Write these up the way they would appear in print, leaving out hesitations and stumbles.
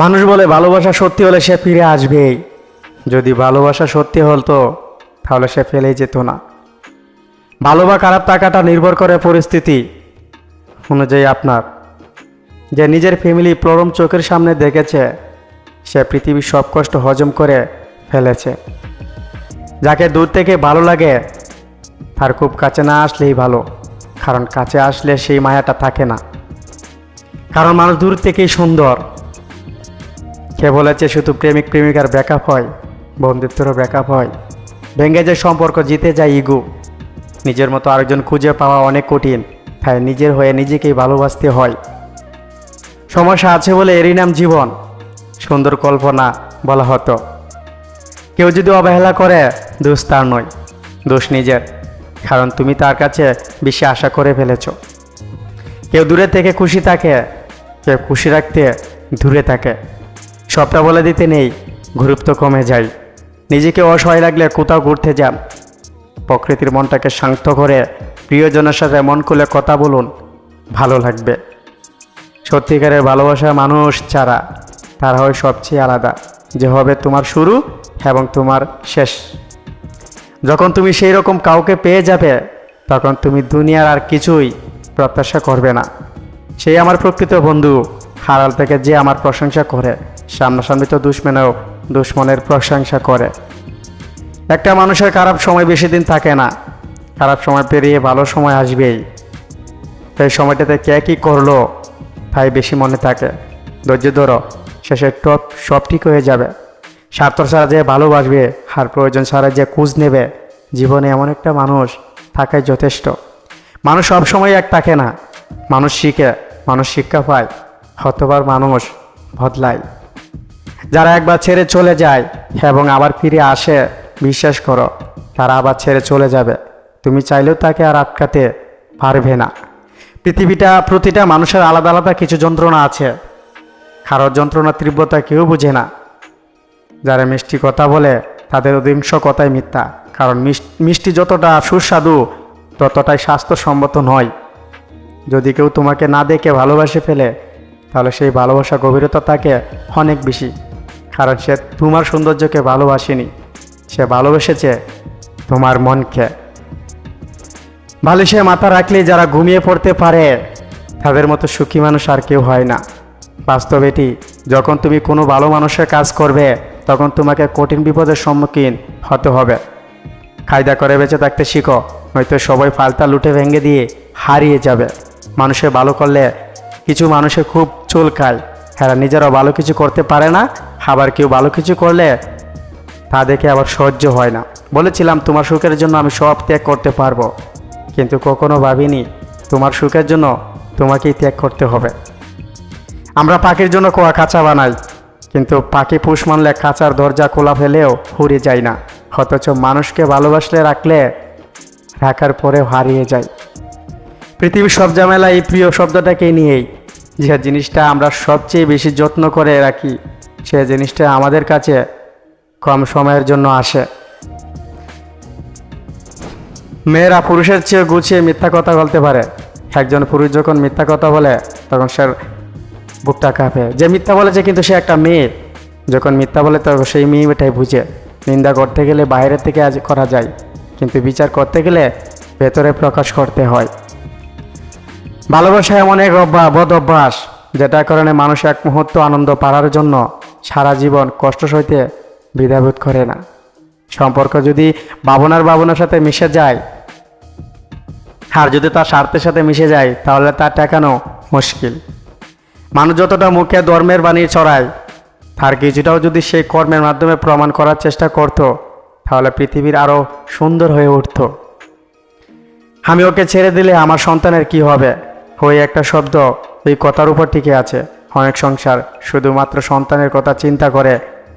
মানুষ বলে ভালোবাসা সত্যি হলে সে ফিরে আসবেই। যদি ভালোবাসা সত্যি হতো তাহলে সে ফেলেই যেত না। ভালো বা খারাপ থাকাটা নির্ভর করে পরিস্থিতি অনুযায়ী আপনার। যে নিজের ফ্যামিলি প্রথম চোখের সামনে দেখেছে সে পৃথিবীর সব কষ্ট হজম করে ফেলেছে। যাকে দূর থেকে ভালো লাগে তার খুব কাছে না আসলেই ভালো, কারণ কাছে আসলে সেই মায়াটা থাকে না। কারণ মানুষ দূর থেকেই সুন্দর। কে বলেছে শুধু প্রেমিক প্রেমিকার ব্রেকআপ হয়, বন্ধুত্বেরও ব্রেকআপ হয়। ভেঙে যে সম্পর্ক জিতে যায় ইগো। নিজের মতো আরেকজন খুঁজে পাওয়া অনেক কঠিন, তাই নিজের হয়ে নিজেকেই ভালোবাসতে হয়। সমস্যা আছে বলে এরই নাম জীবন, সুন্দর কল্পনা বলা হতো। কেউ যদি অবহেলা করে দোষ তার নয়, দোষ নিজের, কারণ তুমি তার কাছে বেশি আশা করে ফেলেছ। কেউ দূরে থেকে খুশি থাকে, কেউ খুশি রাখতে দূরে থাকে। সবটা বলে দিতে নেই, গুরুত্ব কমে যায়। নিজেকে অসহায় লাগলে কোথাও ঘুরতে যান। প্রকৃতির মনটাকে শান্ত করে প্রিয়জনের সাথে মন খুলে কথা বলুন, ভালো লাগবে। সত্যিকারের ভালোবাসা মানুষ ছাড়া তারা হয় সবচেয়ে আলাদা, যে হবে তোমার শুরু এবং তোমার শেষ। যখন তুমি সেই রকম কাউকে পেয়ে যাবে তখন তুমি দুনিয়ার আর কিছুই প্রত্যাশা করবে না। সেই আমার প্রকৃত বন্ধু, আড়াল থেকে যে আমার প্রশংসা করে, সামনাসামনি তো দুশ্মনের প্রশংসা করে। একটা মানুষের খারাপ সময় বেশি দিন থাকে না, খারাপ সময় পেরিয়ে ভালো সময় আসবেই। সেই সময়টাতে কে কী করলো তাই বেশি মনে থাকে। ধৈর্য ধরো, শেষে সব ঠিক হয়ে যাবে। স্বার্থ ছাড়া যে ভালোবাসবে আর প্রয়োজন ছাড়া যে খোঁজ নেবে, জীবনে এমন একটা মানুষ থাকাই যথেষ্ট। মানুষ সবসময় এক থাকে না, মানুষ শিখে, মানুষ শিক্ষা পায়, হতবার মানুষ বদলায়। যারা একবার ছেড়ে চলে যায় এবং আবার ফিরে আসে, বিশ্বাস করো তারা আবার ছেড়ে চলে যাবে। তুমি চাইলেও তাকে আর আটকাতে পারবে না। প্রতিটা মানুষের আলাদা আলাদা কিছু যন্ত্রণা আছে, কারোর যন্ত্রণার তীব্রতা কেউ বুঝে না। যারা মিষ্টি কথা বলে তাদের অধিকাংশ কথাই মিথ্যা, কারণ মিষ্টি যতটা সুস্বাদু ততটাই স্বাস্থ্যসম্মত নয়। যদি কেউ তোমাকে না দেখে ভালোবাসে ফেলে তাহলে সেই ভালোবাসা গভীরতা থাকে অনেক বেশি, কারণ সে তোমার সৌন্দর্যকে ভালোবাসেনি, সে ভালোবেসেছে তোমার মনকে। বালিশে মাথা রাখলে যারা ঘুমিয়ে পড়তে পারে তাদের মতো সুখী মানুষ আর কেউ হয় না। বাস্তব এটি, যখন তুমি কোনো ভালো মানুষের কাজ করবে তখন তোমাকে কঠিন বিপদের সম্মুখীন হতে হবে। কায়দা করে বেঁচে থাকতে শিখো, হয়তো সবাই ফালতা লুটে ভেঙে দিয়ে হারিয়ে যাবে। মানুষের ভালো করলে কিছু মানুষের খুব চুলকায়, এরা নিজেরাও ভালো কিছু করতে পারে না, আবার কেউ ভালো কিছু করলে তা দেখে আবার সহ্য হয় না। বলেছিলাম তোমার সুখের জন্য আমি সব ত্যাগ করতে পারবো, কিন্তু কখনো ভাবিনি তোমার সুখের জন্য তোমাকেই ত্যাগ করতে হবে। আমরা পাখির জন্য খাঁচা বানাই, কিন্তু পাখি পুষ মানলে খাঁচার দরজা খোলা ফেলেও উড়ে যায় না। অথচ মানুষকে ভালোবাসলে রাখার পরেও হারিয়ে যায়। পৃথিবীর সব ঝামেলা এই প্রিয় শব্দটাকে নিয়েই। যে জিনিসটা আমরা সবচেয়ে বেশি যত্ন করে রাখি সে জিনিসটা আমাদের কাছে কম সময়ের জন্য আসে। মেয়েরা পুরুষের চেয়ে গুছিয়ে মিথ্যা কথা বলতে পারে। একজন পুরুষ যখন মিথ্যা কথা বলে তখন সে বুকটা কাঁপে। যে মিথ্যা বলেছে কিন্তু সে একটা মেয়ে, যখন মিথ্যা বলে তখন সেই মেয়েটাই বুঝে। নিন্দা করতে গেলে বাইরের থেকে করা যায়, কিন্তু বিচার করতে গেলে ভেতরে প্রকাশ করতে হয়। ভালোবাসা এমন এক বদ অভ্যাস যেটার কারণে মানুষ এক মুহূর্ত আনন্দ পাওয়ার জন্য সারা জীবন কষ্ট সইতে দ্বিধাবোধ করে না। সম্পর্ক যদি ভাবনার সাথে মিশে যায় আর যদি তার স্বার্থের সাথে মিশে যায় তাহলে তা ঠেকানো মুশকিল। মানুষ যতটা মুখে ধর্মের বাণী ছড়ায় তার কিছুটাও যদি সেই কর্মের মাধ্যমে প্রমাণ করার চেষ্টা করত তাহলে পৃথিবীর আরও সুন্দর হয়ে উঠত। আমি ওকে ছেড়ে দিলে আমার সন্তানের কি হবে, ওই একটা শব্দ এই কথার উপর টিকে আছে। অনেক সংসার শুধুমাত্র সন্তানের কথা চিন্তা করে,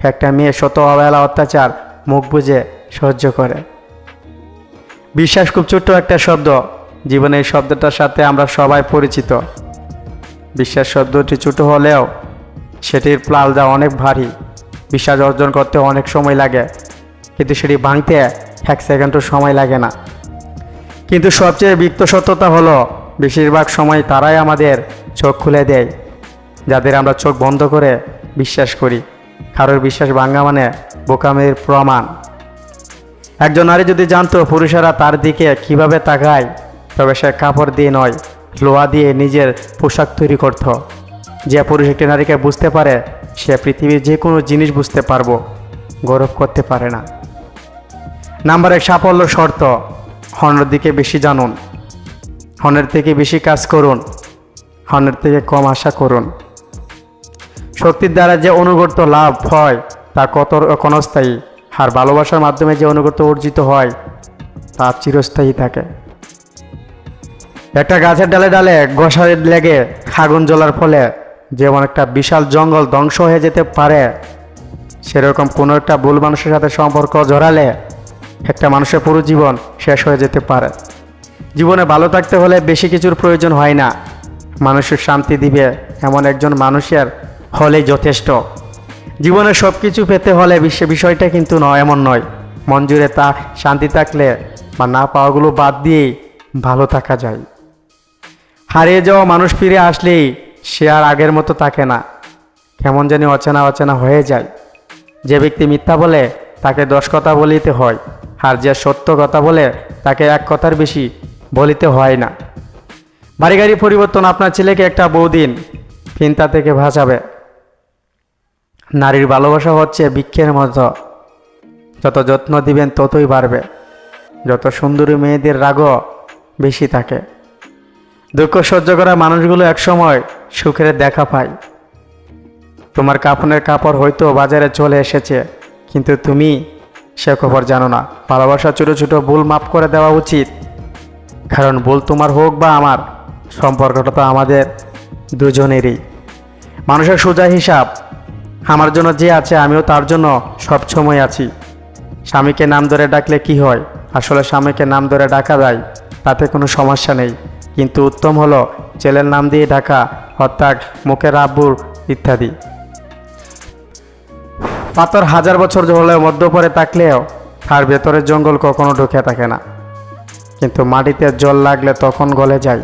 একটা মেয়ে শত অবহেলা অত্যাচার মুখ বুজে সহ্য করে। বিশ্বাস খুব ছোট্ট একটা শব্দ, জীবনে এই শব্দটার সাথে আমরা সবাই পরিচিত। বিশ্বাস শব্দটি ছোট হলেও সেটির প্লালদা অনেক ভারী। বিশ্বাস অর্জন করতে অনেক সময় লাগে, কিন্তু সেটি ভাঙতে 1 সেকেন্ডও সময় লাগে না। কিন্তু সবচেয়ে বিত্ত সত্যতা হলো বেশিরভাগ সময় তারাই আমাদের চোখ খুলে দেয়, যাদের আমরা চোখ বন্ধ করে বিশ্বাস করি। কারোর বিশ্বাস ভাঙা মানে বোকামির প্রমাণ। একজন নারী যদি জানতো পুরুষেরা তার দিকে কিভাবে তাকায়, তবে সে কাপড় দিয়ে নয়, লোহা দিয়ে নিজের পোশাক তৈরি করত। যে পুরুষ একটি নারীকে বুঝতে পারে, সে পৃথিবীর যে কোনো জিনিস বুঝতে পারবো, গৌরব করতে পারে না। নাম্বার 1, সাফল্য শর্ত। অন্যের দিকে বেশি জানুন, অন্যের থেকে বেশি কাজ করুন, অন্যের থেকে কম আশা করুন। শক্তির দ্বারা যে অনুগত লাভ হয় তা ক্ষণস্থায়ী, আর ভালোবাসার মাধ্যমে যে অনুগত অর্জিত হয় তা চিরস্থায়ী থাকে। একটা গাছের ডালে ডালে ঘষা লেগে আগুন জ্বলার ফলে যেমন একটা বিশাল জঙ্গল ধ্বংস হয়ে যেতে পারে, সেরকম কোনো একটা ভুল মানুষের সাথে সম্পর্ক জড়ালে একটা মানুষের পুরো জীবন শেষ হয়ে যেতে পারে। জীবনে ভালো থাকতে হলে বেশি কিছুর প্রয়োজন হয় না, মানুষের শান্তি দিবে এমন একজন মানুষের হলেই যথেষ্ট। জীবনে সব কিছু পেতে হলে বিষয়টা কিন্তু এমন নয়। মন জুড়ে তা শান্তি থাকলে বা না পাওয়াগুলো বাদ দিয়েই ভালো থাকা যায়। হারিয়ে যাওয়া মানুষ ফিরে আসলেই সে আর আগের মতো থাকে না, কেমন জানি অচেনা অচেনা হয়ে যায়। যে ব্যক্তি মিথ্যা বলে তাকে 10 কথা বলিতে হয়, আর যে সত্য কথা বলে তাকে 1 কথার বেশি বলিতে হয় না। বাড়ি গাড়ি পরিবর্তন আপনার ছেলেকে একটা বউদিন চিন্তা থেকে বাঁচাবে। নারীর ভালোবাসা হচ্ছে বৃক্ষের মতো, যত যত্ন দিবেন ততই বাড়বে। যত সুন্দরী মেয়েদের রাগও বেশি থাকে। দুঃখ সহ্য করা মানুষগুলো একসময় সুখের দেখা পায়। তোমার কাফনের কাপড় হয়তো বাজারে চলে এসেছে, কিন্তু তুমি সে খবর জানো না। ভালোবাসা ছোট ছোট ভুল মাফ করে দেওয়া উচিত, কারণ ভুল তোমার হোক বা আমার, সম্পর্কটা তো আমাদের দুজনেরই। মানুষের সোজা হিসাব, আমার জন্য যে আছে আমিও তার জন্য সবসময় আছি। স্বামীকে নাম ধরে ডাকলে কি হয়? আসলে স্বামীকে নাম ধরে ডাকা যায়, তাতে কোনো সমস্যা নেই, কিন্তু উত্তম হলো ছেলের নাম দিয়ে ডাকা, অর্থাৎ মুখের আব্বুর ইত্যাদি। পাথর 1000 বছর হলেও মধ্য পড়ে থাকলেও তার ভেতরের জঙ্গল কখনো ঢুকে থাকে না, কিন্তু মাটিতে জল লাগলে তখন গলে যায়।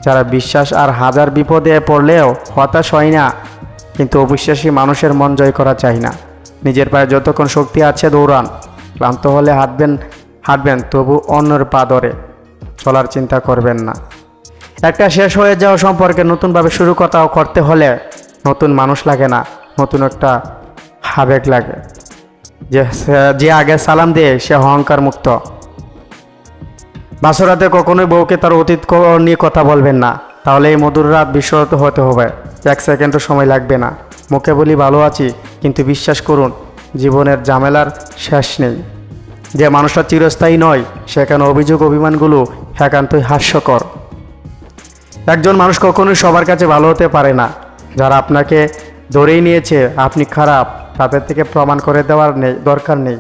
যারা বিশ্বাস আর 1000 বিপদে পড়লেও হতাশ হয় না, কিন্তু অবিশ্বাসী মানুষের মন জয় করা চাই না। নিজের পায়ে যতক্ষণ শক্তি আছে দৌড়ান, ক্লান্ত হলে হাঁটবেন, তবু অন্যের পা ধরে চলার চিন্তা করবেন না। একটা শেষ হয়ে যাওয়া সম্পর্কে নতুনভাবে শুরু করতে হলে নতুন মানুষ লাগে না, নতুন একটা আবেগ লাগে। যে আগে সালাম দিয়ে সে অহংকার মুক্ত। বাসরাতে কখনোই বউকে তার অতীত নিয়ে কথা বলবেন না, তাহলে এই মধুর রাত বিস্মৃত হতে হবে। 1 সেকেন্ডও সময় লাগবে না। মুখে বলি ভালো আছি, কিন্তু বিশ্বাস করুন জীবনের ঝামেলার শেষ নেই। যে মানুষটা চিরস্থায়ী নয়, সেখানে অভিযোগ অভিমানগুলো একান্তই হাস্যকর। একজন মানুষ কখনোই সবার কাছে ভালো হতে পারে না। যারা আপনাকে ধরেই নিয়েছে আপনি খারাপ, তাদের থেকে প্রমাণ করে দেওয়ার দরকার নেই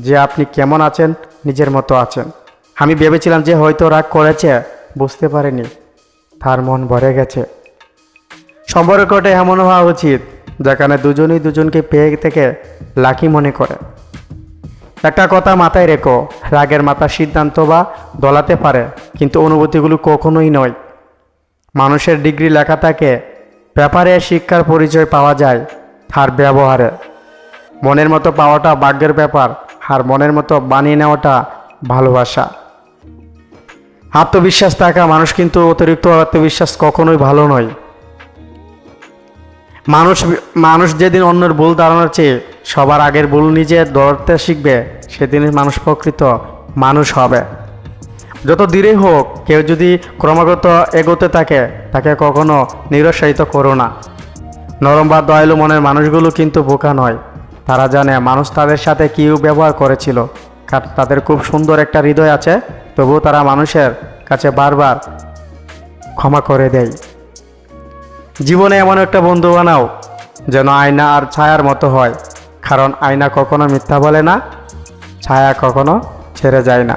যে আপনি কেমন আছেন, নিজের মতো আছেন। আমি ভেবেছিলাম যে হয়তো রাগ করেছে, বুঝতে পারিনি তার মন ভরে গেছে। সম্পর্কটা এমন হওয়া উচিত যেখানে দুজনই দুজনকে পেয়ে থেকে লাকি মনে করে। একটা কথা মাথায় রেখো, রাগের মাথা সিদ্ধান্ত বা দলাতে পারে, কিন্তু অনুভূতিগুলো কখনোই নয়। মানুষের ডিগ্রি লেখা থাকে, পেপারে শিক্ষার পরিচয় পাওয়া যায় তার ব্যবহারে। মনের মতো পাওয়াটা ভাগ্যের ব্যাপার, আর মনের মতো বানিয়ে নেওয়াটা ভালোবাসা। আত্মবিশ্বাস থাকা মানুষ, কিন্তু অতিরিক্ত আত্মবিশ্বাস কখনোই ভালো নয়। মানুষ যেদিন অন্যের ভুল ধারণার চেয়ে সবার আগের ভুল নিজে ধরতে শিখবে, সেদিনই মানুষ প্রকৃত মানুষ হবে। যত দূরেই হোক, কেউ যদি ক্রমাগত এগোতে থাকে তাকে কখনো নিরুৎসাহিত করো না। নরম বা দয়ালু মনের মানুষগুলো কিন্তু বোকা নয়। তারা জানে মানুষ তাদের সাথে কী ব্যবহার করেছিল, কারণ তাদের খুব সুন্দর একটা হৃদয় আছে, তবুও তারা মানুষের কাছে বারবার ক্ষমা করে দেয়। জীবনে এমন একটা বন্ধু বানাও যেন আয়না আর ছায়ার মতো হয়, কারণ আয়না কখনো মিথ্যা বলে না, ছায়া কখনো ছেড়ে যায় না।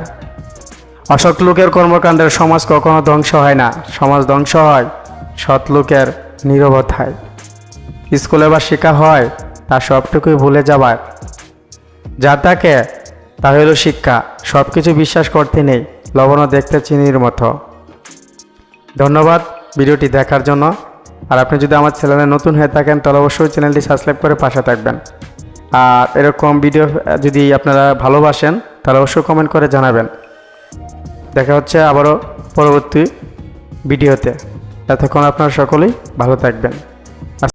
অসৎ লোকের কর্মকাণ্ডের সমাজ কখনো ধ্বংস হয় না, সমাজ ধ্বংস হয় সৎ লোকের নীরবতায়। স্কুলে বা শেখা হয় তা সবটুকুই ভুলে যাবার যা থাকে তা হইল শিক্ষা। সব কিছু বিশ্বাস করতে নেই, লবণও দেখতে চিনির মতো। ধন্যবাদ ভিডিওটি দেখার জন্য। আর আপনি যদি আমার চ্যানেলে নতুন হয়ে থাকেন তাহলে অবশ্যই চ্যানেলটি সাবস্ক্রাইব করে পাশে থাকবেন। আর এরকম ভিডিও যদি আপনারা ভালোবাসেন তাহলে অবশ্যই কমেন্ট করে জানাবেন। দেখা হচ্ছে আবারও পরবর্তী ভিডিওতে। এতক্ষণ আপনারা সকলেই ভালো থাকবেন।